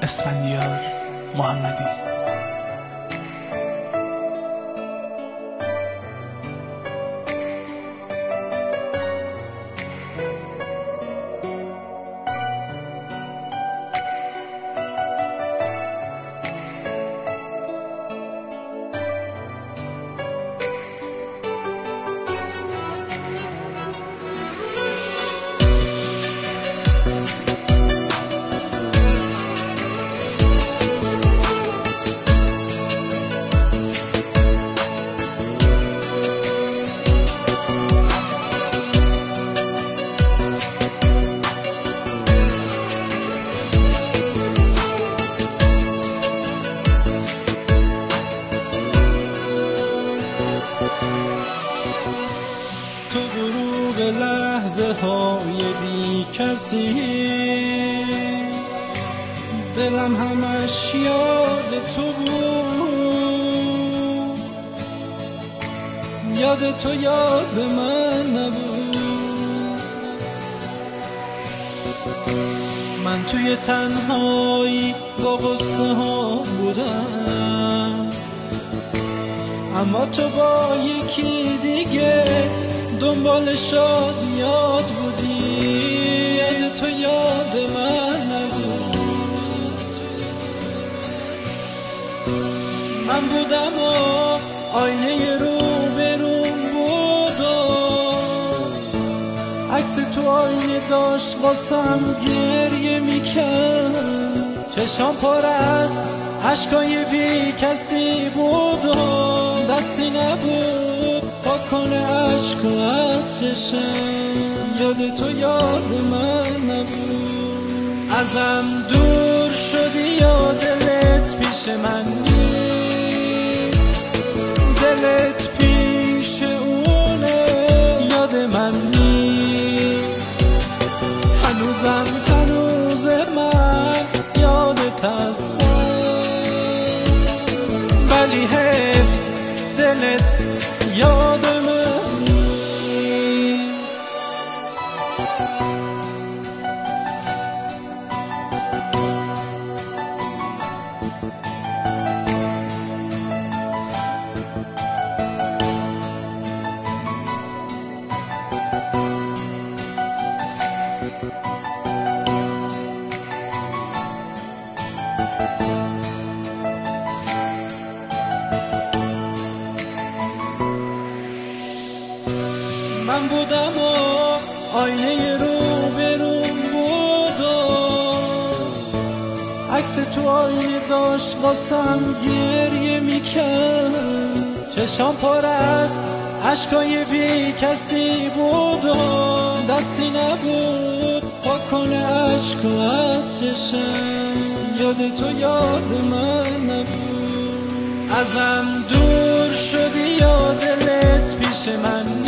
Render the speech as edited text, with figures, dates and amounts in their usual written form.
اسفندیار محمدی. تو غروب لحظه های بی کسی، دلم همش یاد تو بود، یاد تو یاد من نبود. من توی تنهایی با غصه ها بودم، اما تو با یکی دیگه دنبال شادیات بودی، یاد تو یاد من نبود. من بودم و آینه روبروم بود و عکس تو آینه داشت واسم گریه میکرد، چشام پر از عشقای بی کسی بود و دستی نبود پاک کنه عشق از چشم، یاد تو یاد من نبود. ازم دور شدی یا دلت پیش من نیست، دلت پیش اونه یاد من نیست. هنوز من یادت هستم، ولی حیف دلت یاد من نیست. من بودم و آینه روبروم بود و عکس تو آینه داشت واسم گریه میکرد، چشام پر از عشقای بی کسی بود و دستی نبود پاک کنه عشق از چشم، یاد تو یاد من نبود. ازم دور شدی یا دلت پیش من